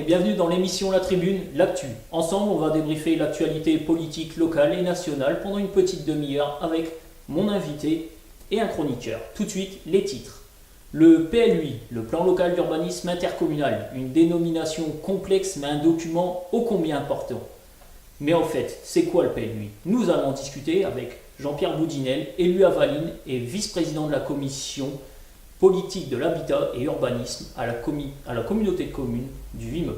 bienvenue dans l'émission La Tribune, l'actu. Ensemble, on va débriefer l'actualité politique locale et nationale pendant une petite demi-heure avec mon invité et un chroniqueur. Tout de suite, les titres. Le PLUI, le plan local d'urbanisme intercommunal, une dénomination complexe mais un document ô combien important. Mais en fait, c'est quoi le PLUI? Nous allons en discuter avec Jean-Pierre Boudinel, élu à Valines et vice-président de la commission politique de l'habitat et urbanisme à la communauté de communes du Vimeu.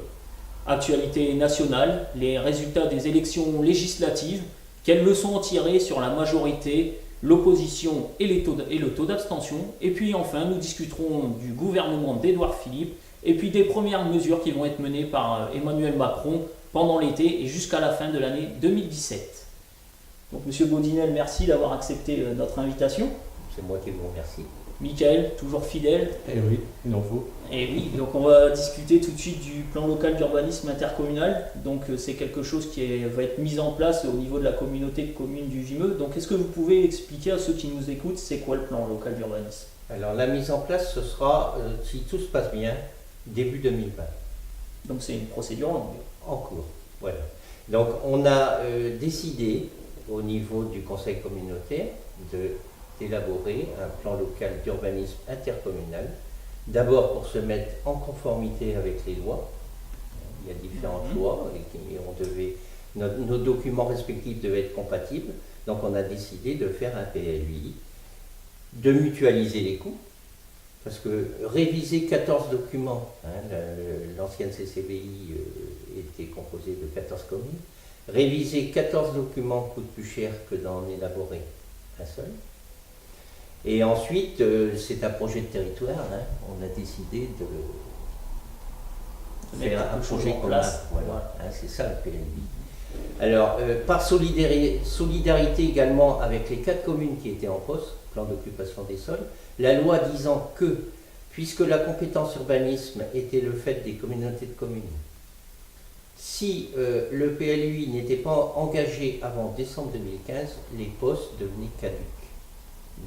Actualité nationale, les résultats des élections législatives, quelles leçons en tirer sur la majorité, l'opposition et le taux d'abstention. Et puis enfin, nous discuterons du gouvernement d'Édouard Philippe et puis des premières mesures qui vont être menées par Emmanuel Macron pendant l'été et jusqu'à la fin de l'année 2017. Donc Monsieur Boudinel, merci d'avoir accepté notre invitation. C'est moi qui vous remercie. Michael, toujours fidèle. Eh oui, il en faut. Et oui, donc on va discuter tout de suite du plan local d'urbanisme intercommunal. Donc c'est quelque chose qui va être mis en place au niveau de la communauté de communes du Vimeu. Donc est-ce que vous pouvez expliquer à ceux qui nous écoutent, c'est quoi le plan local d'urbanisme? Alors la mise en place, ce sera, si tout se passe bien, début 2020. Donc c'est une procédure longue. En cours, voilà. Donc on a décidé au niveau du conseil communautaire d'élaborer un plan local d'urbanisme intercommunal, d'abord pour se mettre en conformité avec les lois. Il y a différentes lois et nos documents respectifs devaient être compatibles, donc on a décidé de faire un PLUI, de mutualiser les coûts, parce que réviser 14 documents, l'ancienne CCBI était composée de 14 communes, réviser 14 documents coûte plus cher que d'en élaborer un seul. Et ensuite, c'est un projet de territoire, on a décidé de faire un projet commun. Voilà. C'est ça le PLUI. Alors, par solidarité également avec les 4 communes qui étaient en poste, plan d'occupation des sols, la loi disant que, puisque la compétence urbanisme était le fait des communautés de communes, si le PLUI n'était pas engagé avant décembre 2015, les postes devenaient caducs.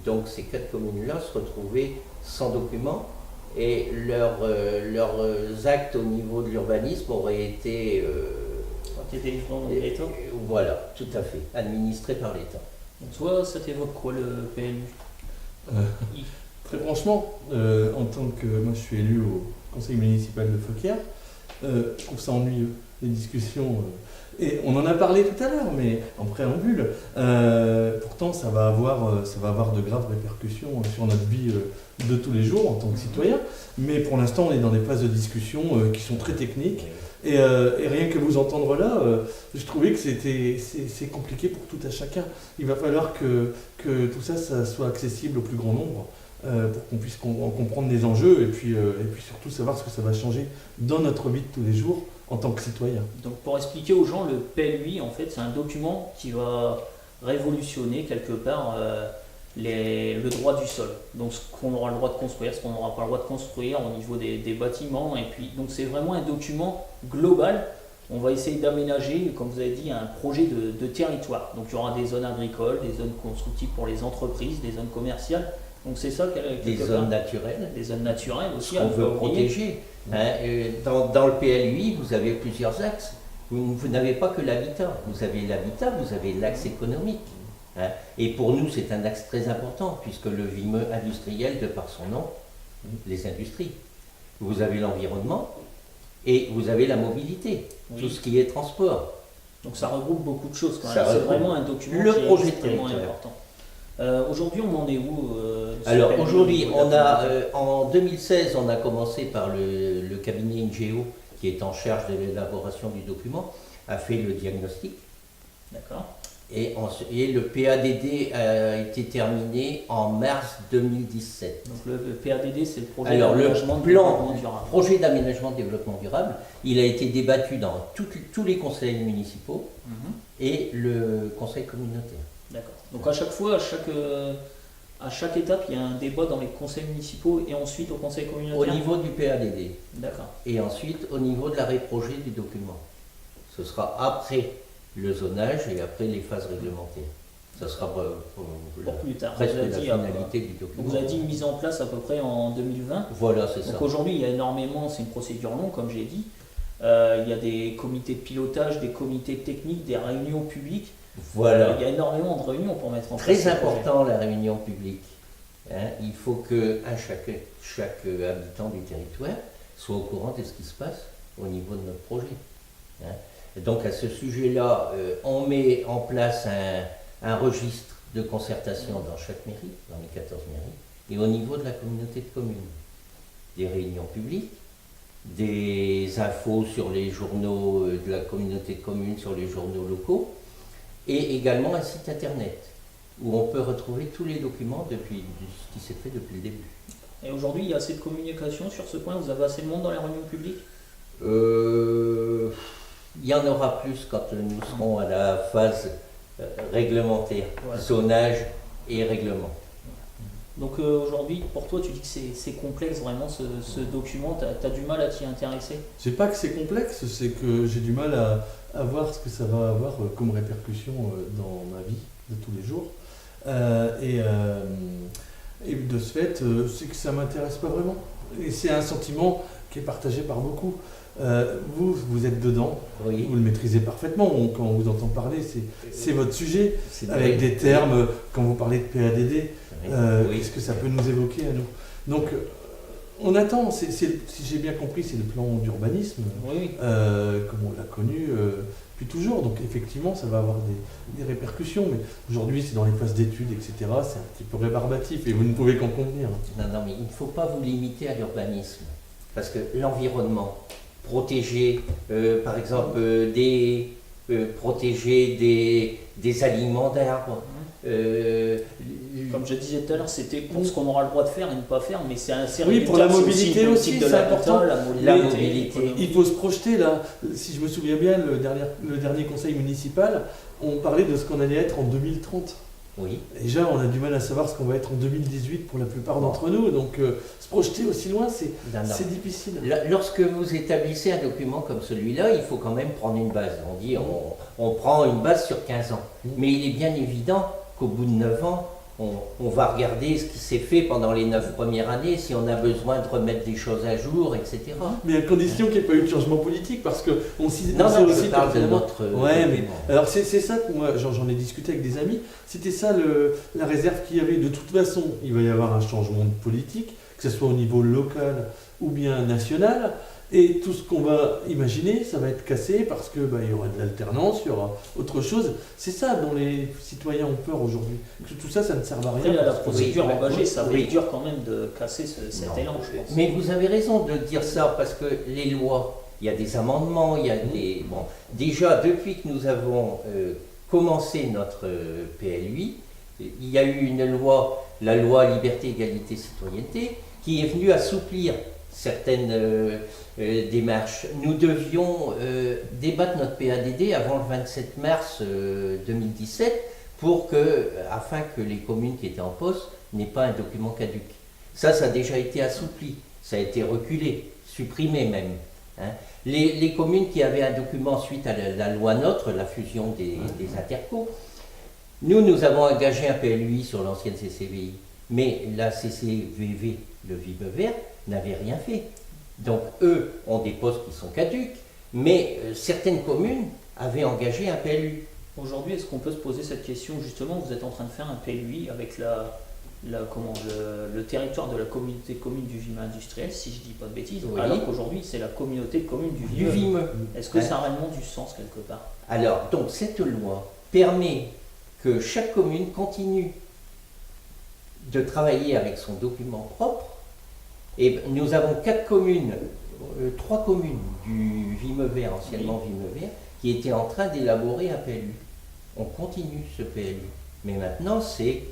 Donc ces 4 communes-là se retrouvaient sans document et leurs actes au niveau de l'urbanisme auraient été voilà, tout à fait, administrés par l'État. Donc toi, ça t'évoque quoi le PLU? Très franchement, en tant que moi je suis élu au conseil municipal de Feuquières, je trouve ça ennuyeux, les discussions. Et on en a parlé tout à l'heure, mais en préambule, pourtant ça va avoir de graves répercussions sur notre vie de tous les jours en tant que citoyen. Mais pour l'instant, on est dans des phases de discussion qui sont très techniques. Et rien que vous entendre là, je trouvais que c'est compliqué pour tout à chacun. Il va falloir que tout ça soit accessible au plus grand nombre pour qu'on puisse en comprendre les enjeux et puis surtout savoir ce que ça va changer dans notre vie de tous les jours en tant que citoyen. Donc pour expliquer aux gens, le PLUI, en fait, c'est un document qui va révolutionner quelque part le droit du sol. Donc ce qu'on aura le droit de construire, ce qu'on n'aura pas le droit de construire au niveau des bâtiments. Et puis, donc c'est vraiment un document global. On va essayer d'aménager, comme vous avez dit, un projet de territoire. Donc il y aura des zones agricoles, des zones constructibles pour les entreprises, des zones commerciales. Donc c'est ça des zones naturelles. Des zones naturelles aussi. On veut protéger. Dans le PLUI, vous avez plusieurs axes. Vous n'avez pas que l'habitat. Vous avez l'habitat, vous avez l'axe économique. Et pour nous, c'est un axe très important, puisque le Vimeu industriel, de par son nom, les industries. Vous avez l'environnement et vous avez la mobilité, tout ce qui est transport. Donc ça regroupe beaucoup de choses quand même. C'est vraiment un document qui est extrêmement important. Aujourd'hui, on en est où Alors aujourd'hui, en 2016, on a commencé par le cabinet Ingeo, qui est en charge de l'élaboration du document, a fait le diagnostic. D'accord. Et le PADD a été terminé en mars 2017. Donc le PADD, c'est le projet d'aménagement de développement durable. Projet d'aménagement de développement durable, il a été débattu dans tous les conseils municipaux et le conseil communautaire. D'accord. Donc à chaque fois, à chaque étape, il y a un débat dans les conseils municipaux et ensuite au conseil communautaire. Au niveau du PADD. D'accord. Et ensuite au niveau de l'arrêt-projet du document. Ce sera après le zonage et après les phases réglementaires. Ça sera pour plus tard. Presque la finalité du document. On vous a dit mise en place à peu près en 2020. Voilà, c'est ça. Donc aujourd'hui, il y a énormément, c'est une procédure longue, comme j'ai dit. il y a des comités de pilotage, des comités techniques, des réunions publiques. Voilà. Il y a énormément de réunions pour mettre en place Très ces important la réunion publique. Il faut que chaque habitant du territoire soit au courant de ce qui se passe au niveau de notre projet. Et donc à ce sujet-là, on met en place un registre de concertation dans chaque mairie, dans les 14 mairies, et au niveau de la communauté de communes. Des réunions publiques, des infos sur les journaux de la communauté de communes, sur les journaux locaux, et également un site internet où on peut retrouver tous les documents depuis ce qui s'est fait depuis le début. Et aujourd'hui, il y a assez de communication sur ce point. Vous avez assez de monde dans les réunions publiques? Il y en aura plus quand nous serons à la phase réglementaire, Voilà. zonage et règlement. Donc aujourd'hui, pour toi, tu dis que c'est complexe vraiment ce document. Tu as du mal à t'y intéresser? C'est pas que c'est complexe, c'est que j'ai du mal à voir ce que ça va avoir comme répercussion dans ma vie de tous les jours. Et de ce fait, c'est que ça m'intéresse pas vraiment. Et c'est un sentiment qui est partagé par beaucoup. Vous êtes dedans, Oui, vous le maîtrisez parfaitement. Quand on vous entend parler, c'est votre sujet, c'est avec vrai. des termes, quand vous parlez de PADD, Oui. qu'est-ce que ça peut nous évoquer à nous? Donc, on attend, si j'ai bien compris, c'est le plan d'urbanisme, Oui. comme on l'a connu depuis toujours. Donc, effectivement, ça va avoir des répercussions. Mais aujourd'hui, c'est dans les phases d'études, etc. C'est un petit peu rébarbatif et vous ne pouvez qu'en convenir. Non, mais il ne faut pas vous limiter à l'urbanisme. Parce que l'environnement, protéger, par exemple, protéger des aliments d'arbres. Comme je disais tout à l'heure, c'était pour ce qu'on aura le droit de faire et ne pas faire, mais c'est assez Oui, pour la réducteur, c'est mobilité une aussi, politique de c'est l'habitat, important. La mobilité. économique. Il faut se projeter là. Si je me souviens bien, le dernier conseil municipal, on parlait de ce qu'on allait être en 2030. Oui. Déjà, on a du mal à savoir ce qu'on va être en 2018 pour la plupart d'entre nous. Donc, se projeter aussi loin, Non, non. c'est difficile. Lorsque vous établissez un document comme celui-là, il faut quand même prendre une base. On dit on prend une base sur 15 ans. Mais il est bien évident qu'au bout de 9 ans, on va regarder ce qui s'est fait pendant les 9 premières années, si on a besoin de remettre des choses à jour, etc. Mais à condition qu'il n'y ait pas eu de changement politique, parce que on s'y Non, sait non, aussi je parle de pertinemment. notre Ouais, mais document. alors c'est ça que moi, j'en ai discuté avec des amis, c'était ça la réserve qu'il y avait. De toute façon, il va y avoir un changement de politique, que ce soit au niveau local ou bien national, et tout ce qu'on va imaginer, ça va être cassé parce que il y aura de l'alternance, il y aura autre chose. C'est ça dont les citoyens ont peur aujourd'hui. Que tout ça, ça ne sert à Après, rien. là, la parce que- procédure Oui, engagée, ça va oui. être dur quand même de casser cet Non. élan, je pense. Mais vous avez raison de dire ça, parce que les lois, il y a des amendements, il y a des... Bon, déjà, depuis que nous avons commencé notre PLUI, il y a eu une loi, la loi Liberté, Égalité, Citoyenneté, qui est venue assouplir certaines démarches. Nous devions débattre notre PADD avant le 27 mars 2017 afin que les communes qui étaient en poste n'aient pas un document caduc. Ça a déjà été assoupli, ça a été reculé, supprimé même. Hein. Les communes qui avaient un document suite à la loi NOTRe, la fusion des intercos, nous avons engagé un PLUI sur l'ancienne CCVI, mais la CCVV, le Vive Vert, n'avait rien fait. Donc eux ont des postes qui sont caducs, mais certaines communes avaient engagé un PLUI. Aujourd'hui, est-ce qu'on peut se poser cette question? Justement, vous êtes en train de faire un PLUI avec le territoire de la communauté de communes du Vimeu industriel, si je dis pas de bêtises, Oui. alors qu'aujourd'hui, c'est la communauté de communes du Du Vimeu. Vimeux. Est-ce que ça a réellement du sens quelque part? Alors, donc cette loi permet que chaque commune continue de travailler avec son document propre. Et nous avons 3 communes du Vimeu Vert, anciennement Vimeu Vert, qui étaient en train d'élaborer un PLU. On continue ce PLU. Mais maintenant, c'est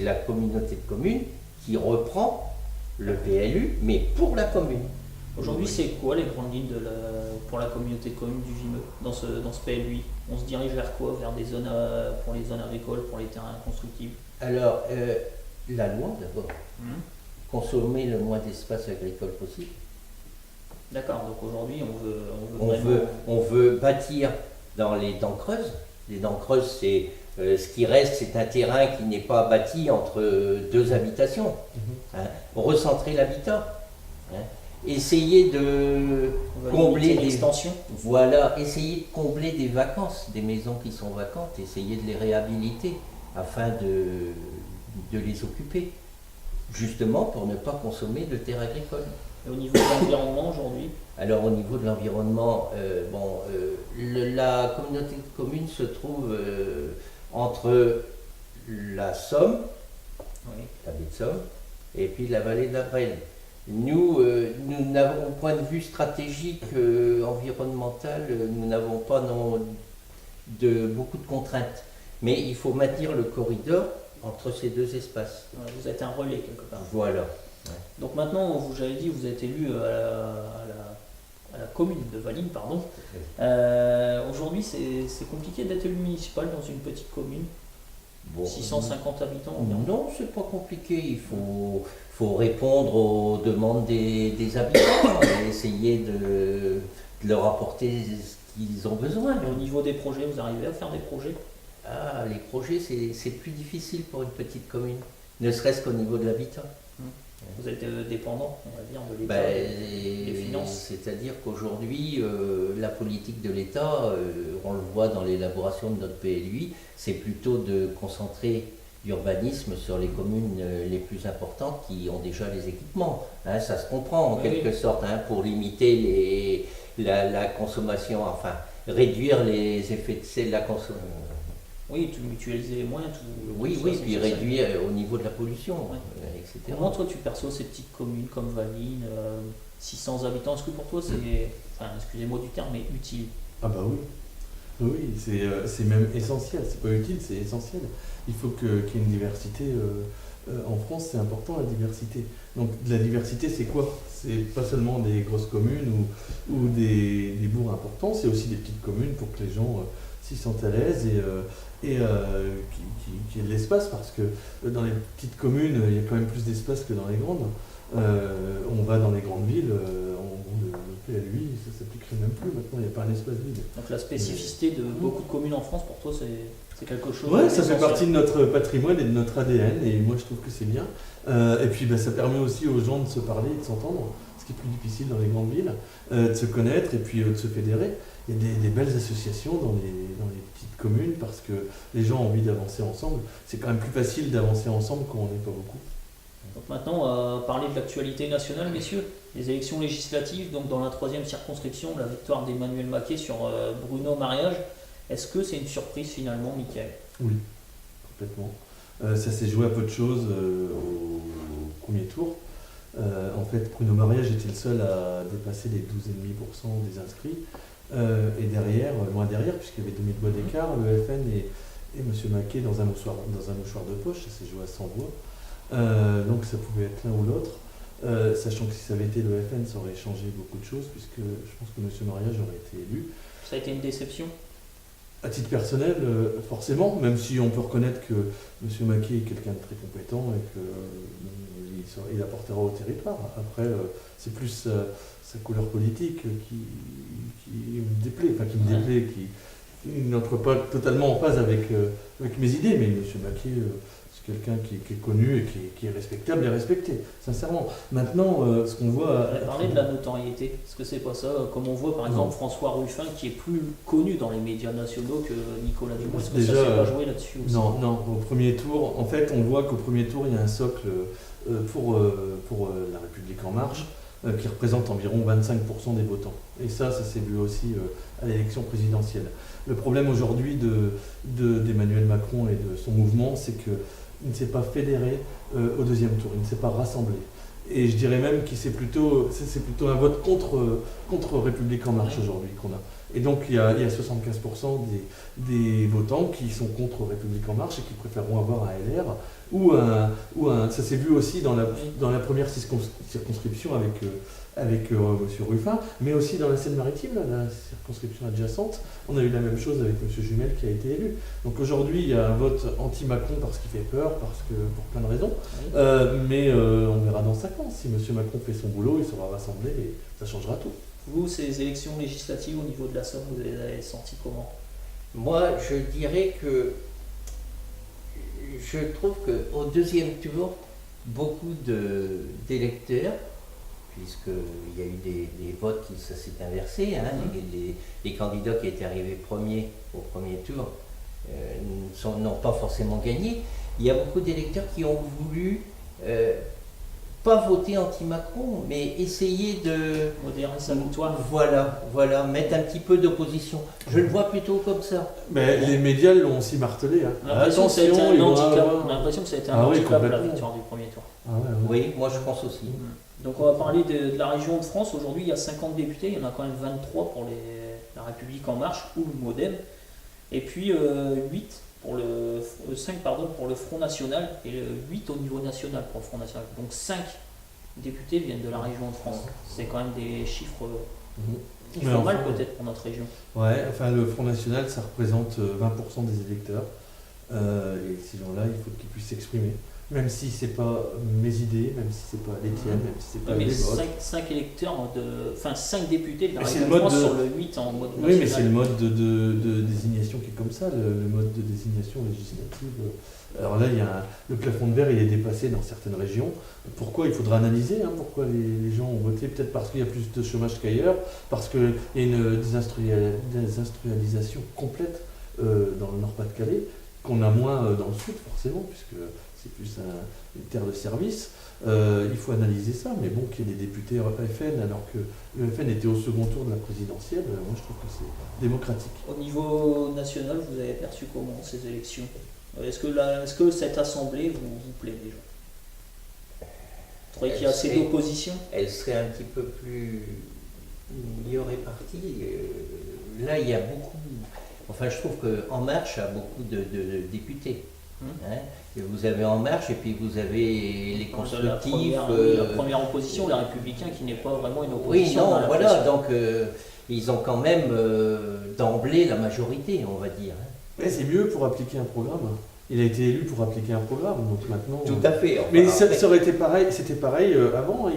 la communauté de communes qui reprend le PLU, mais pour la commune. Aujourd'hui, c'est quoi les grandes lignes pour la communauté de communes du Vimeu dans ce PLUI? On se dirige vers quoi? Vers des zones pour les zones agricoles, pour les terrains constructibles? Alors, la loi d'abord. Consommer le moins d'espace agricole possible. D'accord, donc aujourd'hui, On veut bâtir dans les dents creuses. Les dents creuses, c'est ce qui reste, c'est un terrain qui n'est pas bâti entre 2 habitations. Hein. Recentrer l'habitat. Hein. essayer de On va combler limiter des l'extension. voilà, essayer de combler des vacances, des maisons qui sont vacantes, essayer de les réhabiliter afin de les occuper, justement pour ne pas consommer de terres agricoles. Et au niveau de l'environnement aujourd'hui, Alors au niveau de l'environnement, la communauté de communes se trouve entre la Somme, oui. la baie de Somme, et puis la vallée de la Brenne. Nous n'avons, au point de vue stratégique, environnemental, nous n'avons pas beaucoup de contraintes. Mais il faut maintenir le corridor entre ces deux espaces. Vous êtes un relais quelque part. Voilà. Donc maintenant, j'avais dit, vous êtes élu à la commune de Valine, pardon. Aujourd'hui, c'est compliqué d'être élu municipal dans une petite commune, Bon, 650 habitants environ. non, c'est pas compliqué. Il faut répondre aux demandes des habitants et essayer de leur apporter ce qu'ils ont besoin. Et au niveau des projets, vous arrivez à faire des projets? Ah, les projets, c'est plus difficile pour une petite commune, ne serait-ce qu'au niveau de l'habitat. Vous êtes dépendant, on va dire, de l'État, Ben, des finances. c'est-à-dire qu'aujourd'hui, la politique de l'État, on le voit dans l'élaboration de notre PLUI, c'est plutôt de concentrer l'urbanisme sur les communes les plus importantes qui ont déjà les équipements. Hein, ça se comprend en Oui, quelque sorte, hein, pour limiter la consommation, enfin réduire les effets de serre de la consommation. Oui, tu mutualiser les moyens. Oui, tout oui, ça, c'est puis nécessaire. réduire au niveau de la pollution, Ouais. etc. Comment toi tu perçois ces petites communes comme Valine, 600 habitants, est-ce que pour toi c'est, enfin excusez-moi du terme, mais utile? Ah bah oui. Oui, c'est même essentiel. C'est pas utile, c'est essentiel. Il faut qu'il y ait une diversité. En France, c'est important la diversité. Donc la diversité, c'est quoi? C'est pas seulement des grosses communes ou des bourgs importants, c'est aussi des petites communes pour que les gens s'y sentent à l'aise et qu'il y ait de l'espace, parce que dans les petites communes, il y a quand même plus d'espace que dans les grandes. On va dans les grandes villes, le PLUI, ça s'appliquerait même plus. Maintenant, il n'y a pas un espace vide. Donc la spécificité de beaucoup de communes en France, pour toi c'est quelque chose Ouais, ça fait d'essentiel. partie de notre patrimoine et de notre ADN, et moi je trouve que c'est bien. Et puis ça permet aussi aux gens de se parler et de s'entendre, ce qui est plus difficile dans les grandes villes, de se connaître et puis de se fédérer. Il y a des belles associations dans les petites communes parce que les gens ont envie d'avancer ensemble. C'est quand même plus facile d'avancer ensemble quand on n'est pas beaucoup. Donc maintenant, on va parler de l'actualité nationale, messieurs. Les élections législatives, donc dans la 3e circonscription, la victoire d'Emmanuel Maquet sur Bruno Mariage. Est-ce que c'est une surprise finalement, Mickaël? Oui, complètement. Ça s'est joué à peu de choses au premier tour. En fait, Bruno Mariage était le seul à dépasser les 12,5% des inscrits. Et derrière, loin derrière, puisqu'il y avait 2000 voix d'écart, le FN et M. Maquet dans un mouchoir de poche, ça s'est joué à 100 voix. Donc ça pouvait être l'un ou l'autre. Sachant que si ça avait été le FN, ça aurait changé beaucoup de choses, puisque je pense que M. Mariage aurait été élu. Ça a été une déception? À titre personnel, forcément, même si on peut reconnaître que M. Maquet est quelqu'un de très compétent et qu'il apportera au territoire. Après, c'est plus sa couleur politique qui me déplaît, qui n'entre pas totalement en phase avec mes idées, mais M. Maquet, c'est quelqu'un qui est connu et qui est respectable et respecté, sincèrement. Maintenant, ce qu'on voit... On a parlé de la notoriété. Est-ce que c'est pas ça? Comme on voit par exemple François Ruffin, qui est plus connu dans les médias nationaux que Nicolas Dumont. Est-ce que ça s'est pas joué là-dessus aussi? Non, au premier tour, en fait, on voit qu'au premier tour, il y a un socle pour La République En Marche, qui représente environ 25% des votants. Et ça s'est vu aussi à l'élection présidentielle. Le problème aujourd'hui d'Emmanuel Macron et de son mouvement, c'est qu'il ne s'est pas fédéré au deuxième tour, il ne s'est pas rassemblé. Et je dirais même que c'est plutôt un vote contre République En Marche aujourd'hui qu'on a. Et donc il y a 75% des votants qui sont contre République En Marche et qui préféreront avoir un LR ou un ça s'est vu aussi dans la première circonscription avec M. Ruffin, mais aussi dans la Seine-Maritime, la circonscription adjacente, on a eu la même chose avec M. Jumel qui a été élu. Donc aujourd'hui, il y a un vote anti-Macron parce qu'il fait peur, pour plein de raisons, mais on verra dans 5 ans. Si M. Macron fait son boulot, il sera rassemblé et ça changera tout. Vous, ces élections législatives au niveau de la Somme, vous les avez senties comment? Moi, je dirais que je trouve qu'au deuxième tour, beaucoup d'électeurs puisqu'il y a eu des votes qui ça s'est inversé. Hein, les candidats qui étaient arrivés premiers au premier tour n'ont pas forcément gagné. Il y a beaucoup d'électeurs qui ont voulu pas voter anti-Macron, mais essayer de modérer sa victoire. Voilà, mettre un petit peu d'opposition. Je le vois plutôt comme ça. Mais les médias l'ont aussi martelé. Hein. On a l'impression que ça a été un handicap. On a l'impression que ça a été un handicap la complètement. victoire du premier tour. Ah ouais. Oui, moi je pense aussi. Donc on va parler de la région de France. Aujourd'hui, il y a 50 députés, il y en a quand même 23 pour la République En Marche ou le MoDem. Et puis 5 pour le Front National et 8 au niveau national pour le Front National. Donc 5 députés viennent de la région de France. C'est quand même des chiffres qui font mal peut-être pour notre région. Ouais, enfin le Front National, ça représente 20% des électeurs. Et ces gens-là, il faut qu'ils puissent s'exprimer. Même si c'est pas mes idées, même si c'est pas les tiennes, même si c'est pas les votes. 5 électeurs, 5 députés de la Mais région de France sur le 8 en mode national. Oui, mais c'est le mode de désignation qui est comme ça, le mode de désignation législative. Alors là, le plafond de verre, il est dépassé dans certaines régions. Pourquoi? Il faudra analyser pourquoi les gens ont voté. Peut-être parce qu'il y a plus de chômage qu'ailleurs, parce qu'il y a une désindustrialisation complète dans le Nord-Pas-de-Calais, qu'on a moins dans le Sud, forcément, puisque c'est plus une terre de service. Il faut analyser ça, mais bon, qu'il y ait des députés FN, alors que le FN était au second tour de la présidentielle, moi je trouve que c'est démocratique. Au niveau national, vous avez perçu comment ces élections? Est-ce que cette assemblée vous plaît déjà? Vous trouvez qu'il y a assez d'opposition? Elle serait un petit peu plus mieux répartie. Là, il y a beaucoup. Enfin, je trouve qu'En Marche a beaucoup de députés. Hein, vous avez En Marche et puis vous avez les constructifs. La première opposition, les Républicains, qui n'est pas vraiment une opposition. Oui, non, voilà, donc ils ont quand même d'emblée la majorité, on va dire. Mais c'est mieux pour appliquer un programme. Il a été élu pour appliquer un programme, donc maintenant. Tout à fait. Enfin, mais ça aurait été pareil, c'était pareil avant.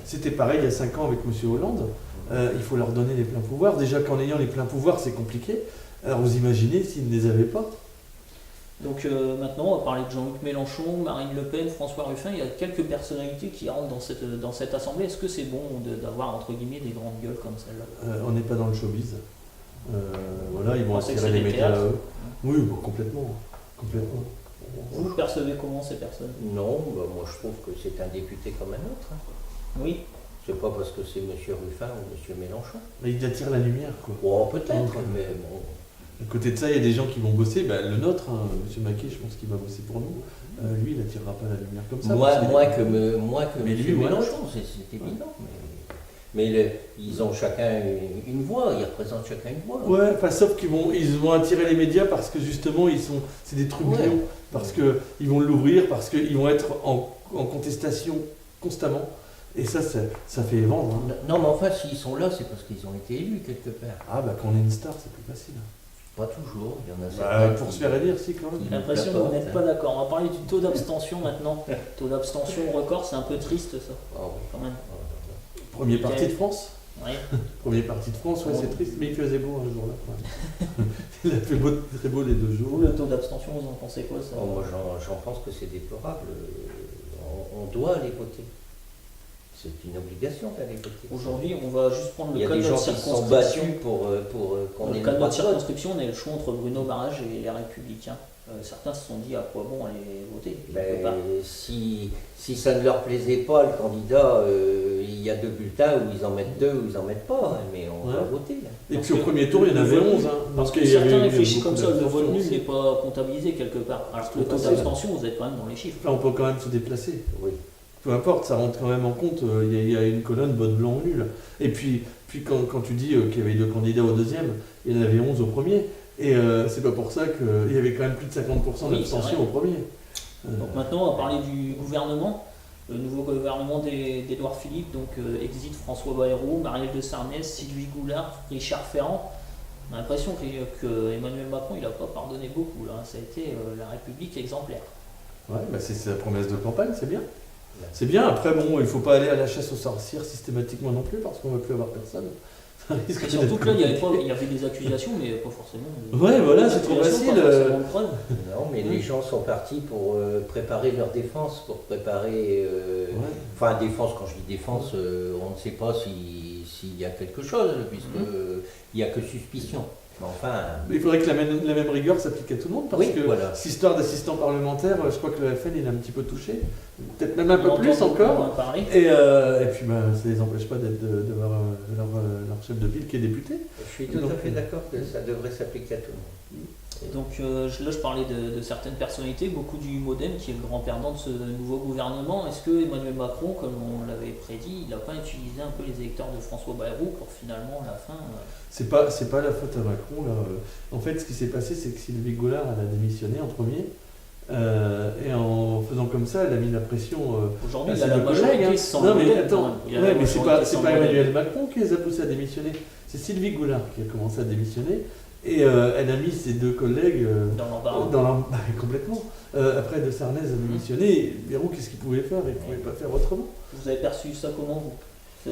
C'était pareil il y a 5 ans avec M. Hollande. Il faut leur donner les pleins pouvoirs. Déjà qu'en ayant les pleins pouvoirs, c'est compliqué. Alors vous imaginez s'ils ne les avaient pas. Donc maintenant, on va parler de Jean-Luc Mélenchon, Marine Le Pen, François Ruffin. Il y a quelques personnalités qui rentrent dans cette assemblée. Est-ce que c'est bon d'avoir, entre guillemets, des grandes gueules comme celle-là? On n'est pas dans le showbiz. Voilà, ils vont attirer les médias à eux. Oui, bon, complètement. Vous percevez comment ces personnes? Non, moi je trouve que c'est un député comme un autre. Oui. C'est pas parce que c'est M. Ruffin ou M. Mélenchon. Mais il attire la lumière, quoi. Oh, peut-être, mais bon. À côté de ça, il y a des gens qui vont bosser. Le nôtre, M. Maquet, je pense qu'il va bosser pour nous. Lui, il n'attirera pas la lumière comme ça. Moi que M. lui, Mélenchon, c'est évident. Mais ils ont chacun une voix, ils représentent chacun une voix. Ouais, enfin, sauf qu'ils vont attirer les médias parce que justement, c'est des trublions. Ouais. Parce qu'ils vont l'ouvrir, parce qu'ils vont être en contestation constamment. Et ça fait vendre. Hein. Non, mais enfin, s'ils sont là, c'est parce qu'ils ont été élus quelque part. Ah, quand on est une star, c'est plus facile. Pas toujours, il y en a certains. Pour se faire élire, si, quand même. J'ai l'impression que vous n'êtes pas d'accord. On va parler du taux d'abstention maintenant. Taux d'abstention record, c'est un peu triste, ça. Oh, oui. Quand même. Premier parti de France. Oui. Premier parti de France, ouais, c'est triste, mais il faisait beau un jour-là. Il a fait très beau les 2 jours. Vous, le taux d'abstention, vous en pensez quoi, ça? Moi, j'en pense que c'est déplorable. On doit aller voter. C'est une obligation d'aller voter. Aujourd'hui, on va juste prendre le cas de notre circonscription. Il y a des gens qui se sont battus pour qu'on ait le cas de notre circonscription, on a le choix entre Bruno Barrage et les Républicains. Certains se sont dit à quoi bon aller voter. Si ça ne leur plaisait pas, le candidat, il y a 2 bulletins où ils en mettent 2 ou ils en mettent pas, mais on va voter. Et puis au premier tour, il y en avait 11. Parce que certains réfléchissent comme ça, le vote nul n'est pas comptabilisé quelque part. Alors que le taux d'abstention, vous êtes quand même dans les chiffres. Là, on peut quand même se déplacer. Oui. Peu importe, ça rentre quand même en compte. Il y a une colonne vote blanc ou nul. Et puis quand tu dis qu'il y avait 2 candidats au deuxième, il y en avait 11 au premier. Et c'est pas pour ça qu'il y avait quand même plus de 50% d'abstention au premier. Donc maintenant, on va parler du gouvernement. Le nouveau gouvernement d'Édouard Philippe, donc exit François Bayrou, Marielle de Sarnez, Sylvie Goulard, Richard Ferrand. On a l'impression que Emmanuel Macron, il n'a pas pardonné beaucoup. Là. Ça a été la République exemplaire. Ouais, c'est sa promesse de campagne, c'est bien. C'est bien, après bon, il ne faut pas aller à la chasse aux sorcières systématiquement non plus, parce qu'on ne veut plus avoir personne. Ça risque Et d'être surtout que là, compliqué. il y avait des accusations, mais pas forcément. Ouais, voilà, des c'est trop accusations, facile. pas forcément de preuves. Non, mais les gens sont partis pour préparer leur défense, pour préparer. Ouais. Enfin, défense, quand je dis défense, on ne sait pas s'il y a quelque chose, puisque il n'y a que suspicion. Mais enfin. Mais il faudrait que la même rigueur s'applique à tout le monde, parce Oui, que voilà. cette histoire d'assistant parlementaire, je crois que le FN il est un petit peu touché, peut-être même un peu On plus entend encore. beaucoup en parler. Et puis ça ne les empêche pas d'avoir leur chef de ville qui est député. Je suis tout à fait d'accord que ça devrait s'appliquer à tout le monde. Donc là, je parlais de certaines personnalités, beaucoup du MoDem qui est le grand perdant de ce nouveau gouvernement. Est-ce que Emmanuel Macron, comme on l'avait prédit, il n'a pas utilisé un peu les électeurs de François Bayrou pour finalement, à la fin... C'est pas la faute à Macron là. En fait, ce qui s'est passé, c'est que Sylvie Goulard elle a démissionné en premier. Et en faisant comme ça, elle a mis la pression. Aujourd'hui, à il a la ses deux collègues, majorité hein. sans Non mais modem, attends, quand même. Il a la ouais, mais c'est majorité sans pas modem. Emmanuel Macron qui les a poussés à démissionner. C'est Sylvie Goulard qui a commencé à démissionner. Et elle a mis ses deux collègues Dans l'embarras. complètement. Après, de Sarnez a démissionné. Et Bayrou, qu'est-ce qu'il pouvait faire? Il ne pouvait pas faire autrement. Vous avez perçu ça comment, vous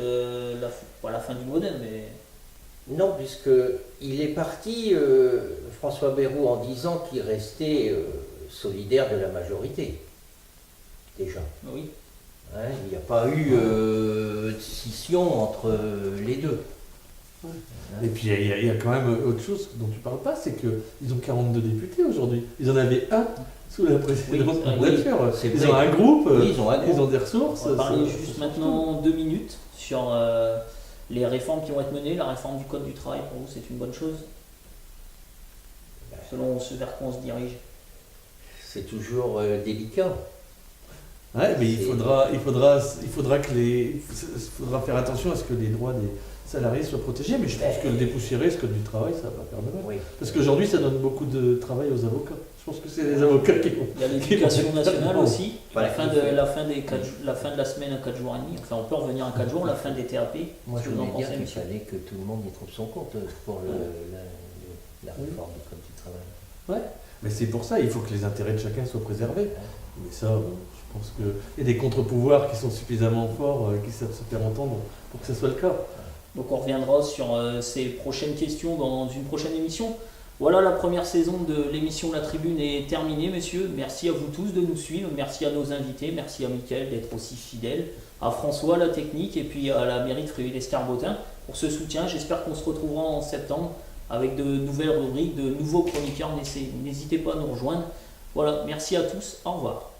pas la fin du modem, mais... Non, puisqu'il est parti, François Bayrou, en disant qu'il restait solidaire de la majorité. Déjà. Oui. Hein, il n'y a pas eu de scission entre les deux. Ouais. Et puis il y a quand même autre chose dont tu parles pas, c'est qu'ils ont 42 députés aujourd'hui. Ils en avaient un sous la précédente mandature. c'est Ils vrai. ont un groupe, Oui, ils ont un groupe. ils ont des ressources. On va parler ça- juste ça- maintenant 2 minutes sur les réformes qui vont être menées. La réforme du Code du travail, pour vous, c'est une bonne chose? Selon ce vers quoi on se dirige. C'est toujours délicat. Ouais, mais il faudra faire attention à ce que les droits des salariés soient protégés. Mais je pense que le dépoussiérer, ce code du travail, ça va pas faire de mal. Oui. Parce qu'aujourd'hui, ça donne beaucoup de travail aux avocats. Je pense que c'est les avocats qui vont. Il y a l'éducation nationale aussi, Voilà, la fin de la semaine à 4 jours et demi. Enfin, on peut revenir à 4 jours, la fin des TAP. Moi, Qu'est-ce je que vous en voulais dire pensez, qu'il monsieur? fallait que tout le monde y trouve son compte pour la réforme du Code du travail. Ouais, mais c'est pour ça, il faut que les intérêts de chacun soient préservés. Mais ça, je pense qu'il y a des contre-pouvoirs qui sont suffisamment forts, qui savent se faire entendre pour que ça soit le cas. Donc on reviendra sur ces prochaines questions dans une prochaine émission. Voilà, la première saison de l'émission La Tribune est terminée, messieurs. Merci à vous tous de nous suivre. Merci à nos invités. Merci à Mickaël d'être aussi fidèle. À François, la technique, et puis à la mairie de Fréville-Escarbotin pour ce soutien. J'espère qu'on se retrouvera en septembre avec de nouvelles rubriques, de nouveaux chroniqueurs. N'hésitez pas à nous rejoindre. Voilà, merci à tous. Au revoir.